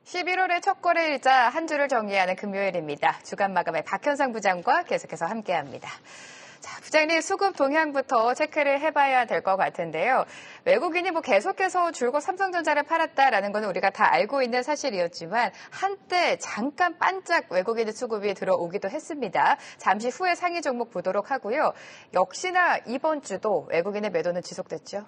11월의 첫 거래일자 한 주를 정리하는 금요일입니다. 주간 마감의 박현상 부장과 계속해서 함께합니다. 자, 부장님 수급 동향부터 체크를 해봐야 될 것 같은데요. 외국인이 계속해서 줄곧 삼성전자를 팔았다라는 건 우리가 다 알고 있는 사실이었지만 한때 잠깐 반짝 외국인의 수급이 들어오기도 했습니다. 잠시 후에 상위 종목 보도록 하고요. 역시나 이번 주도 외국인의 매도는 지속됐죠.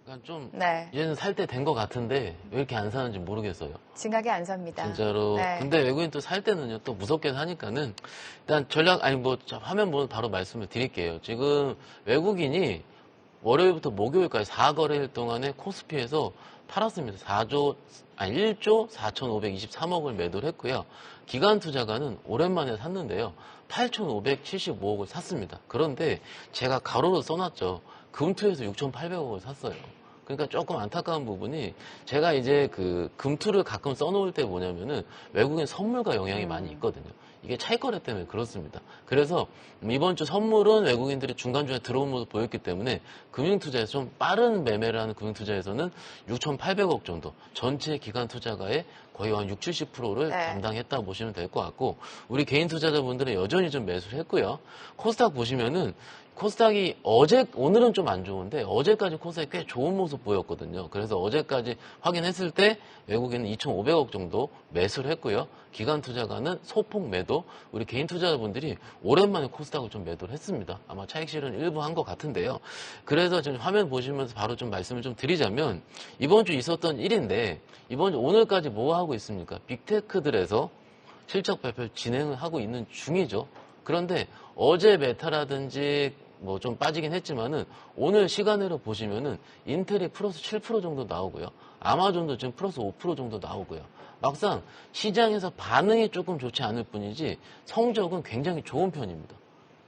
그러니까 좀 네. 이제는 살 때 된 것 같은데 왜 이렇게 안 사는지 모르겠어요. 징하게 안 삽니다. 진짜로. 네. 근데 외국인 또 살 때는요, 또 무섭게 사니까는 일단 화면 보면 바로 말씀을 드릴게요. 지금 외국인이 월요일부터 목요일까지 4거래일 동안에 코스피에서 팔았습니다. 1조 4,523억을 매도를 했고요. 기관 투자가는 오랜만에 샀는데요. 8,575억을 샀습니다. 그런데 제가 가로로 써놨죠. 금투에서 6,800억을 샀어요. 그러니까 조금 안타까운 부분이 제가 이제 그 금투를 가끔 써놓을 때 뭐냐면은 외국인 선물과 영향이 많이 있거든요. 이게 차익거래 때문에 그렇습니다. 그래서 이번 주 선물은 외국인들이 중간중간에 들어온 모습 보였기 때문에 금융투자에서 좀 빠른 매매를 하는 금융투자에서는 6,800억 정도 전체 기관 투자가의 거의 한 60, 70%를 담당했다 보시면 될 것 같고 우리 개인 투자자분들은 여전히 좀 매수를 했고요. 코스닥 보시면은 코스닥이 오늘은 좀 안 좋은데 어제까지 코스닥이 꽤 좋은 모습 보였거든요. 그래서 어제까지 확인했을 때 외국인은 2,500억 정도 매수를 했고요. 기관 투자가는 소폭 매도, 우리 개인 투자자분들이 오랜만에 코스닥을 좀 매도를 했습니다. 아마 차익 실현 일부 한 것 같은데요. 그래서 지금 화면 보시면서 바로 좀 말씀을 좀 드리자면 이번 주 있었던 일인데 이번 주 오늘까지 뭐 하고 있습니까? 빅테크들에서 실적 발표를 진행을 하고 있는 중이죠. 그런데 어제 메타라든지 좀 빠지긴 했지만은 오늘 시간으로 보시면은 인텔이 플러스 7% 정도 나오고요. 아마존도 지금 플러스 5% 정도 나오고요. 막상 시장에서 반응이 조금 좋지 않을 뿐이지 성적은 굉장히 좋은 편입니다.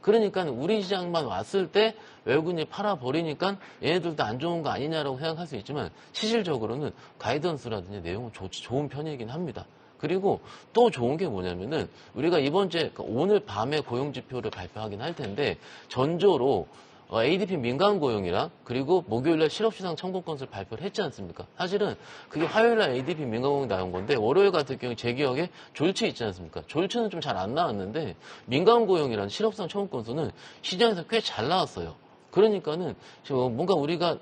그러니까 우리 시장만 왔을 때 외국인이 팔아버리니까 얘네들도 안 좋은 거 아니냐라고 생각할 수 있지만 실질적으로는 가이던스라든지 내용은 좋은 편이긴 합니다. 그리고 또 좋은 게 뭐냐면은 우리가 이번 주에 오늘 밤에 고용지표를 발표하긴 할 텐데 전조로 ADP 민간 고용이랑 그리고 목요일날 실업시장 청구 건수를 발표를 했지 않습니까? 사실은 그게 화요일날 ADP 민간 고용이 나온 건데 월요일 같은 경우 제 기억에 졸치 있지 않습니까? 졸치는 좀 잘 안 나왔는데 민간 고용이라는 실업시장 청구 건수는 시장에서 꽤 잘 나왔어요. 그러니까는 뭔가 우리가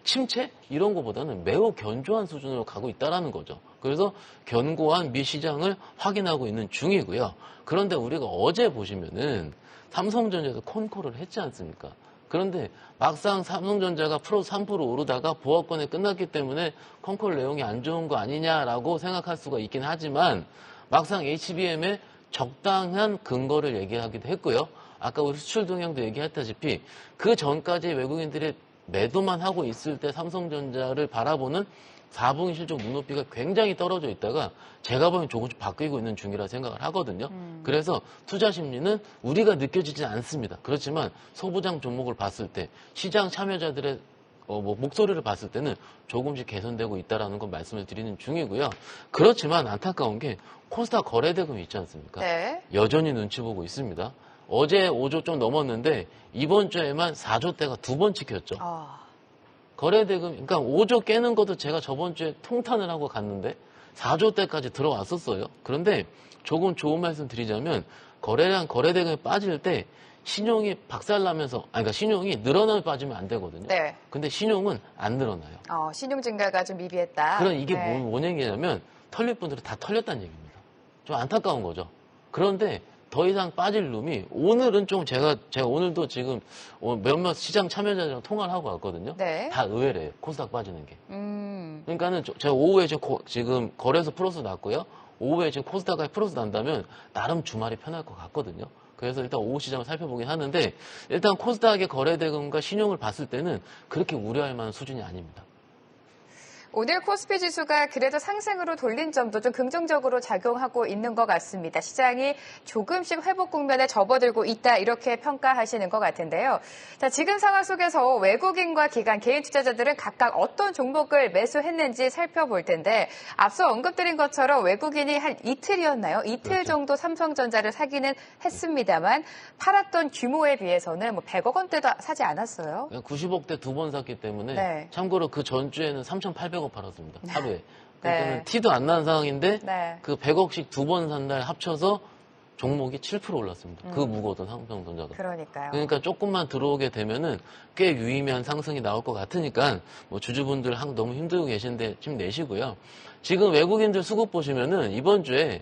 침체 이런 거보다는 매우 견조한 수준으로 가고 있다라는 거죠. 그래서 견고한 미 시장을 확인하고 있는 중이고요. 그런데 우리가 어제 보시면은 삼성전자에서 콘콜을 했지 않습니까? 그런데 막상 삼성전자가 플러스 3% 오르다가 보합권에 끝났기 때문에 콘콜 내용이 안 좋은 거 아니냐라고 생각할 수가 있긴 하지만 막상 HBM의 적당한 근거를 얘기하기도 했고요. 아까 우리 수출 동향도 얘기했다시피 그 전까지 외국인들이 매도만 하고 있을 때 삼성전자를 바라보는 4분기 실적 눈높이가 굉장히 떨어져 있다가 제가 보기엔 조금씩 바뀌고 있는 중이라 생각을 하거든요. 그래서 투자 심리는 우리가 느껴지지 않습니다. 그렇지만 소부장 종목을 봤을 때 시장 참여자들의 목소리를 봤을 때는 조금씩 개선되고 있다는 건 말씀을 드리는 중이고요. 그렇지만 안타까운 게 코스닥 거래대금이 있지 않습니까? 네. 여전히 눈치 보고 있습니다. 어제 5조 좀 넘었는데 이번 주에만 4조대가 두 번 찍혔죠. 거래대금, 그러니까 5조 깨는 것도 제가 저번 주에 통탄을 하고 갔는데 4조대까지 들어왔었어요. 그런데 조금 좋은 말씀 드리자면 거래대금이 빠질 때 신용이 박살나면서, 그러니까 신용이 늘어나면 빠지면 안 되거든요. 네. 근데 신용은 안 늘어나요. 신용 증가가 좀 미비했다. 그럼 이게 뭔 얘기냐면 털릴 분들은 다 털렸다는 얘기입니다. 좀 안타까운 거죠. 그런데 더 이상 빠질 룸이 오늘은 좀 제가 오늘도 지금 몇몇 시장 참여자들이랑 통화를 하고 왔거든요. 네. 다 의외래요. 코스닥 빠지는 게. 그러니까는 제가 오후에 지금 거래소 플러스 났고요. 오후에 지금 코스닥까지 플러스 난다면 나름 주말이 편할 것 같거든요. 그래서 일단 오후 시장을 살펴보긴 하는데 일단 코스닥의 거래대금과 신용을 봤을 때는 그렇게 우려할 만한 수준이 아닙니다. 오늘 코스피 지수가 그래도 상승으로 돌린 점도 좀 긍정적으로 작용하고 있는 것 같습니다. 시장이 조금씩 회복 국면에 접어들고 있다 이렇게 평가하시는 것 같은데요. 자, 지금 상황 속에서 외국인과 기관, 개인 투자자들은 각각 어떤 종목을 매수했는지 살펴볼 텐데 앞서 언급드린 것처럼 외국인이 한 이틀이었나요? 이틀 그렇죠. 정도 삼성전자를 사기는 했습니다만 팔았던 규모에 비해서는 100억 원대도 사지 않았어요. 90억대 두 번 샀기 때문에 네. 참고로 그 전주에는 3,800억 팔았습니다. 하루에. 그러니까 네. 티도 안 나는 상황인데 네. 그 100억씩 두 번 산 날 합쳐서 종목이 7% 올랐습니다. 그 무거웠던 삼성전자가. 그러니까요. 그러니까 조금만 들어오게 되면은 꽤 유의미한 상승이 나올 것 같으니까 뭐 주주분들 너무 힘들고 계신데 힘내시고요. 지금 외국인들 수급 보시면은 이번 주에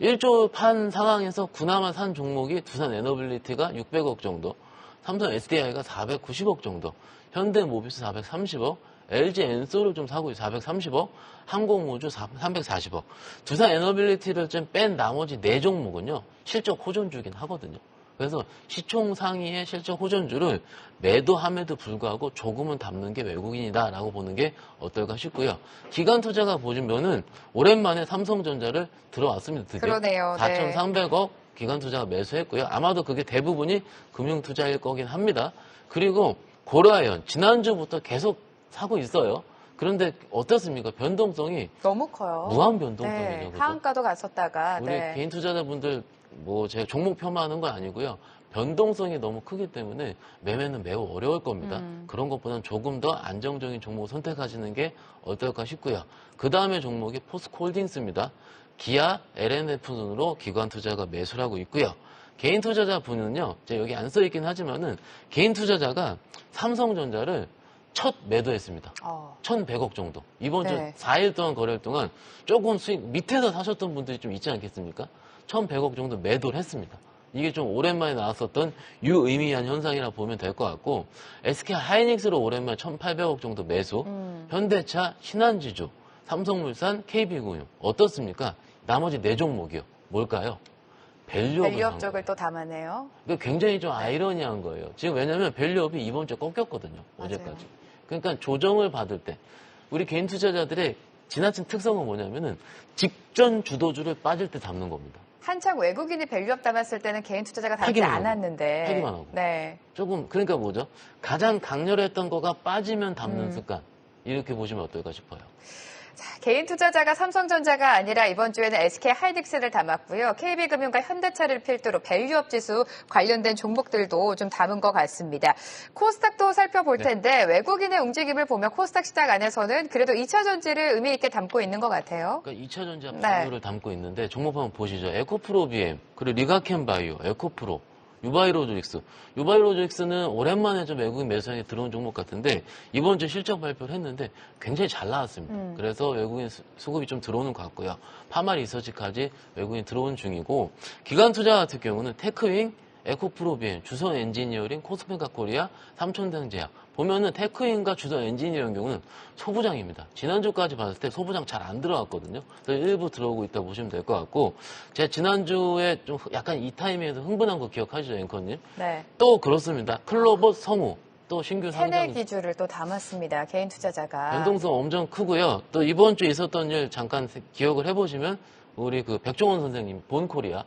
1조 판 상황에서 그나마 산 종목이 두산 에너빌리티가 600억 정도, 삼성 SDI가 490억 정도, 현대모비스 430억, LG 엔솔을 좀 사고 430억, 항공우주 340억. 두산 에너빌리티를 좀 뺀 나머지 4종목은요, 실적 호전주긴 하거든요. 그래서 시총 상위의 실적 호전주를 매도함에도 불구하고 조금은 담는 게 외국인이다라고 보는 게 어떨까 싶고요. 기관 투자가 보시면은 오랜만에 삼성전자를 들어왔습니다. 드디어. 그러네요. 네. 4,300억 기관 투자가 매수했고요. 아마도 그게 대부분이 금융 투자일 거긴 합니다. 그리고 고라이언 지난주부터 계속 사고 있어요. 그런데 어떻습니까? 변동성이 너무 커요. 무한 변동성이죠. 네. 그죠? 하한가도 갔었다가. 우리 네. 개인 투자자분들 뭐 제가 종목 폄하하는 건 아니고요. 변동성이 너무 크기 때문에 매매는 매우 어려울 겁니다. 그런 것보다는 조금 더 안정적인 종목을 선택하시는 게 어떨까 싶고요. 그 다음에 종목이 포스코홀딩스입니다. 기아, LNF 순으로 기관 투자가 매수를 하고 있고요. 개인 투자자 분은요, 제가 여기 안 써있긴 하지만은 개인 투자자가 삼성전자를 첫 매도했습니다. 1,100억 정도. 이번 네. 주 4일 동안 거래일 동안 조금 수익 밑에서 사셨던 분들이 좀 있지 않겠습니까? 1,100억 정도 매도를 했습니다. 이게 좀 오랜만에 나왔었던 유의미한 현상이라 보면 될 것 같고, SK 하이닉스로 오랜만에 1,800억 정도 매수, 현대차, 신한지주, 삼성물산, KB금융 어떻습니까? 나머지 4종목이요. 뭘까요? 밸류업을 밸류업 쪽을 또 담았네요. 굉장히 좀 아이러니한 거예요. 지금 왜냐면 밸류업이 이번 주에 꺾였거든요. 맞아요. 어제까지. 그러니까 조정을 받을 때 우리 개인 투자자들의 지나친 특성은 뭐냐면은 직전 주도주를 빠질 때 잡는 겁니다. 한창 외국인이 밸류업 담았을 때는 개인 투자자가 담지 하기만 하고. 않았는데. 하기만 하고. 네. 조금 그러니까 뭐죠? 가장 강렬했던 거가 빠지면 담는 습관. 이렇게 보시면 어떨까 싶어요. 자, 개인 투자자가 삼성전자가 아니라 이번 주에는 SK 하이닉스를 담았고요. KB금융과 현대차를 필두로 밸류업 지수 관련된 종목들도 좀 담은 것 같습니다. 코스닥도 살펴볼 텐데 외국인의 움직임을 보면 코스닥 시장 안에서는 그래도 2차 전지를 의미 있게 담고 있는 것 같아요. 그러니까 2차 전지와 네. 바이오를 담고 있는데 종목 한번 보시죠. 에코프로 BM, 그리고 리가켄 바이오, 에코프로, 유바이로직스. 유바이로직스는 오랜만에 좀 외국인 매수량이 들어온 종목 같은데 이번 주 실적 발표를 했는데 굉장히 잘 나왔습니다. 그래서 외국인 수급이 좀 들어오는 것 같고요. 파마 리서치까지 외국인 들어온 중이고, 기관 투자 같은 경우는 테크윙, 에코프로 BM, 주성 엔지니어링, 코스메카 코리아, 삼천대제약. 보면은 테크윙과 주성 엔지니어링 경우는 소부장입니다. 지난주까지 봤을 때 소부장 잘 안 들어왔거든요. 그래서 일부 들어오고 있다 보시면 될 것 같고, 제가 지난주에 좀 약간 이 타이밍에서 흥분한 거 기억하시죠, 앵커님? 네. 또 그렇습니다. 클로버 성우, 또 신규 세대 상장. 기주를 또 담았습니다. 개인 투자자가. 변동성 엄청 크고요. 또 이번 주에 있었던 일 잠깐 기억을 해보시면 우리 그 백종원 선생님 본코리아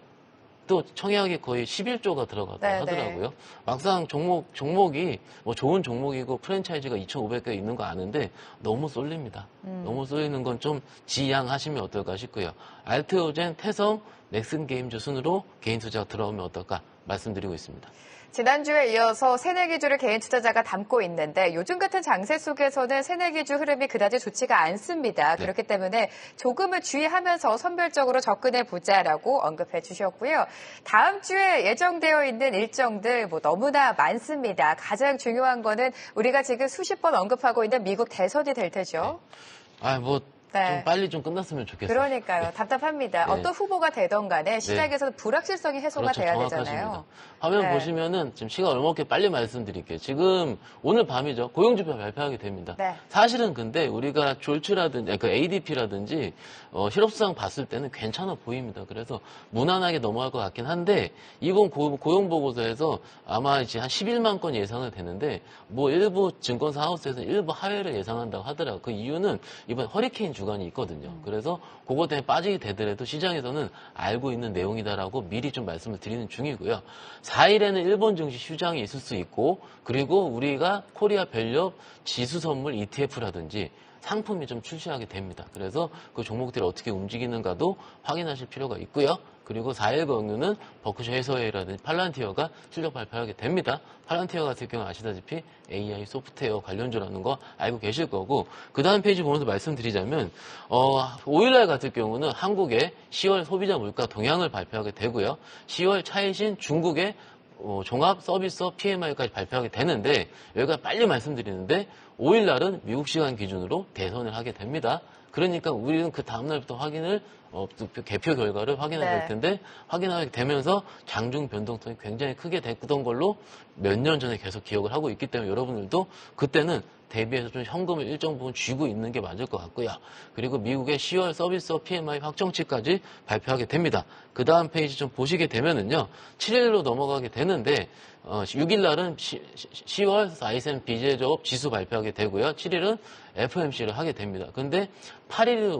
또 청약이 거의 11조가 들어갔다고 네, 하더라고요. 막상 종목이 뭐 좋은 종목이고 프랜차이즈가 2,500개 있는 거 아는데 너무 쏠립니다. 너무 쏠리는 건 좀 지양하시면 어떨까 싶고요. 알테오젠, 태성, 넥슨게임즈 순으로 개인 투자가 들어오면 어떨까 말씀드리고 있습니다. 지난주에 이어서 새내기주를 개인 투자자가 담고 있는데 요즘 같은 장세 속에서는 새내기주 흐름이 그다지 좋지가 않습니다. 네. 그렇기 때문에 조금은 주의하면서 선별적으로 접근해 보자라고 언급해 주셨고요. 다음 주에 예정되어 있는 일정들 뭐 너무나 많습니다. 가장 중요한 거는 우리가 지금 수십 번 언급하고 있는 미국 대선이 될 테죠. 좀 네. 빨리 좀 끝났으면 좋겠어요. 그러니까요. 답답합니다. 네. 어떤 후보가 되던 간에 시장에서는 불확실성이 해소가 그렇죠. 돼야 정확하십니다. 되잖아요. 화면 네. 보시면은 지금 시간 얼마게 빨리 말씀드릴게요. 지금 오늘 밤이죠. 고용지표 발표하게 됩니다. 네. 사실은 근데 우리가 졸츠라든지 그 ADP라든지 실업수당 봤을 때는 괜찮아 보입니다. 그래서 무난하게 넘어갈 것 같긴 한데 이번 고용보고서에서 아마 이제 한 11만 건 예상은 되는데 뭐 일부 증권사 하우스에서 일부 하회를 예상한다고 하더라고요. 그 이유는 이번 허리케인 주간이 있거든요. 그래서 그것 때문에 빠지게 되더라도 시장에서는 알고 있는 내용이다라고 미리 좀 말씀을 드리는 중이고요. 4일에는 일본 증시 휴장이 있을 수 있고, 그리고 우리가 코리아 밸류업 지수 선물 ETF라든지 상품이 좀 출시하게 됩니다. 그래서 그 종목들이 어떻게 움직이는가도 확인하실 필요가 있고요. 그리고 4일 경우는 버크셔 해서웨이라든지 팔란티어가 실적 발표하게 됩니다. 팔란티어 같은 경우 아시다시피 AI 소프트웨어 관련주라는 거 알고 계실 거고, 그 다음 페이지 보면서 말씀드리자면 5일날 같은 경우는 한국의 10월 소비자 물가 동향을 발표하게 되고요. 10월 차이신 중국의 종합 서비스업 PMI까지 발표하게 되는데, 여기가 빨리 말씀드리는데 5일날은 미국 시간 기준으로 대선을 하게 됩니다. 그러니까 우리는 그 다음날부터 개표 결과를 확인하게 될 텐데, 확인하게 되면서 장중 변동성이 굉장히 크게 됐던 걸로 몇 년 전에 계속 기억을 하고 있기 때문에 여러분들도 그때는 대비해서 좀 현금을 일정 부분 쥐고 있는 게 맞을 것 같고요. 그리고 미국의 10월 서비스업 PMI 확정치까지 발표하게 됩니다. 그 다음 페이지 좀 보시게 되면은요, 7일로 넘어가게 되는데 6일 날은 10월 ISM 비제조업 지수 발표하게 되고요. 7일은 FOMC를 하게 됩니다. 근데 8일,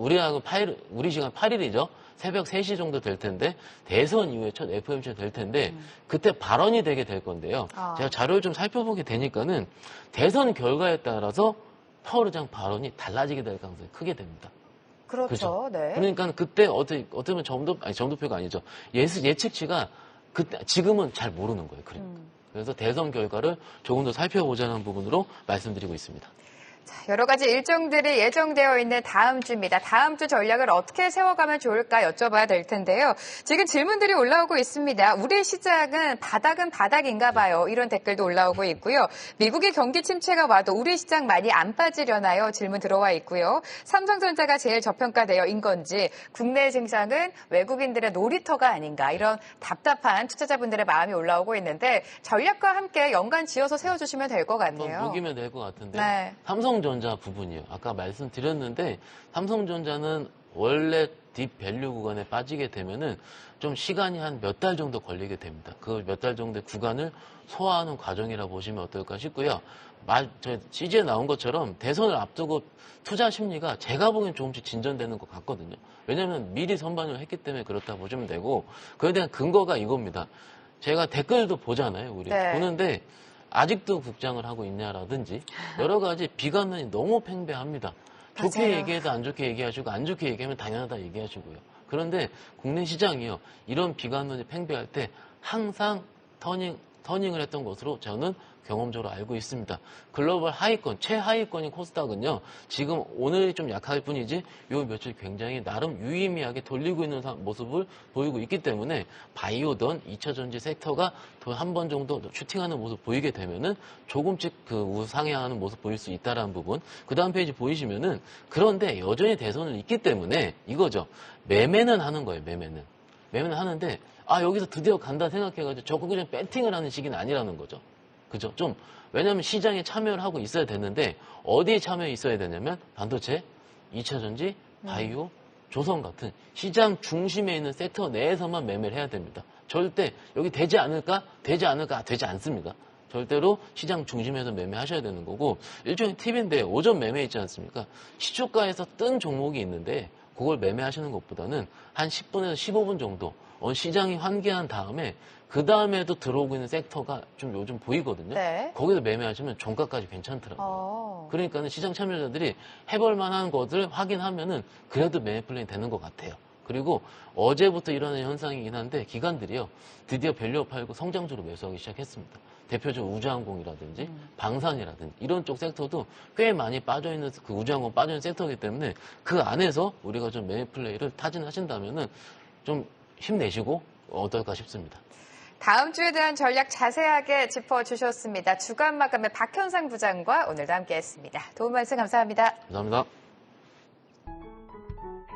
우리 시간 8일이죠. 새벽 3시 정도 될 텐데, 대선 이후에 첫 FOMC가 될 텐데, 그때 발언이 되게 될 건데요. 제가 자료를 좀 살펴보게 되니까는 대선 결과에 따라서 파월 의장 발언이 달라지게 될 가능성이 크게 됩니다. 그렇죠. 네. 그러니까 그때 어떻게 보면 점도표가 아니죠. 예측치가 지금은 잘 모르는 거예요. 그래서 대선 결과를 조금 더 살펴보자는 부분으로 말씀드리고 있습니다. 자, 여러 가지 일정들이 예정되어 있는 다음 주입니다. 다음 주 전략을 어떻게 세워가면 좋을까 여쭤봐야 될 텐데요. 지금 질문들이 올라오고 있습니다. 우리 시장은 바닥인가 봐요. 이런 댓글도 올라오고 있고요. 미국의 경기 침체가 와도 우리 시장 많이 안 빠지려나요? 질문 들어와 있고요. 삼성전자가 제일 저평가되어인 건지, 국내 증시는 외국인들의 놀이터가 아닌가, 이런 답답한 투자자분들의 마음이 올라오고 있는데, 전략과 함께 연관 지어서 세워주시면 될 것 같네요. 녹이면 될 것 같은데. 네. 삼성전자 부분이요. 아까 말씀드렸는데 삼성전자는 원래 딥밸류 구간에 빠지게 되면은 좀 시간이 한 몇 달 정도 걸리게 됩니다. 그 몇 달 정도의 구간을 소화하는 과정이라 보시면 어떨까 싶고요. CG에 나온 것처럼 대선을 앞두고 투자 심리가 제가 보기엔 조금씩 진전되는 것 같거든요. 왜냐하면 미리 선반영을 했기 때문에 그렇다 보시면 되고, 그에 대한 근거가 이겁니다. 제가 댓글도 보잖아요. 우리 보는데 아직도 국장을 하고 있냐라든지 여러 가지 비관론이 너무 팽배합니다. 좋게 맞아요. 얘기해도 안 좋게 얘기하시고, 안 좋게 얘기하면 당연하다 얘기하시고요. 그런데 국내 시장이요, 이런 비관론이 팽배할 때 항상 터닝을 했던 것으로 저는 경험적으로 알고 있습니다. 글로벌 하위권, 최하위권인 코스닥은요, 지금 오늘이 좀 약할 뿐이지 요 며칠 굉장히 나름 유의미하게 돌리고 있는 모습을 보이고 있기 때문에, 바이오든 2차 전지 섹터가 또 한 번 정도 슈팅하는 모습 보이게 되면은 조금씩 우상향하는 모습 보일 수 있다라는 부분. 그 다음 페이지 보이시면은, 그런데 여전히 대선을 있기 때문에 이거죠. 매매는 하는 거예요. 매매는 하는데, 여기서 드디어 간다 생각해가지고 적극 좀 배팅을 하는 시기는 아니라는 거죠. 그죠? 왜냐면 시장에 참여를 하고 있어야 되는데, 어디에 참여해 있어야 되냐면, 반도체, 2차 전지, 바이오, 조선 같은 시장 중심에 있는 섹터 내에서만 매매를 해야 됩니다. 절대, 여기 되지 않을까? 되지 않습니다. 절대로 시장 중심에서 매매하셔야 되는 거고, 일종의 팁인데, 오전 매매 있지 않습니까? 시초가에서 뜬 종목이 있는데, 그걸 매매하시는 것보다는 한 10분에서 15분 정도, 시장이 환기한 다음에 그 다음에도 들어오고 있는 섹터가 좀 요즘 보이거든요. 거기서 매매하시면 종가까지 괜찮더라고요. 그러니까는 시장 참여자들이 해볼 만한 것을 확인하면은 그래도 매매 플랜이 되는 것 같아요. 그리고 어제부터 일어나는 현상이긴 한데, 기관들이요, 드디어 밸류업 팔고 성장주로 매수하기 시작했습니다. 대표적으로 우주항공이라든지 방산이라든지 이런 쪽 섹터도 꽤 많이 빠져있는, 그 우주항공 빠져있는 섹터이기 때문에 그 안에서 우리가 좀 매매 플레이를 타진하신다면은 좀 힘내시고 어떨까 싶습니다. 다음 주에 대한 전략 자세하게 짚어주셨습니다. 주간 마감의 박현상 부장과 오늘도 함께했습니다. 도움 말씀 감사합니다. 감사합니다.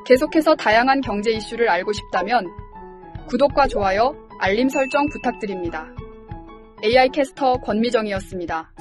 계속해서 다양한 경제 이슈를 알고 싶다면 구독과 좋아요, 알림 설정 부탁드립니다. AI 캐스터 권미정이었습니다.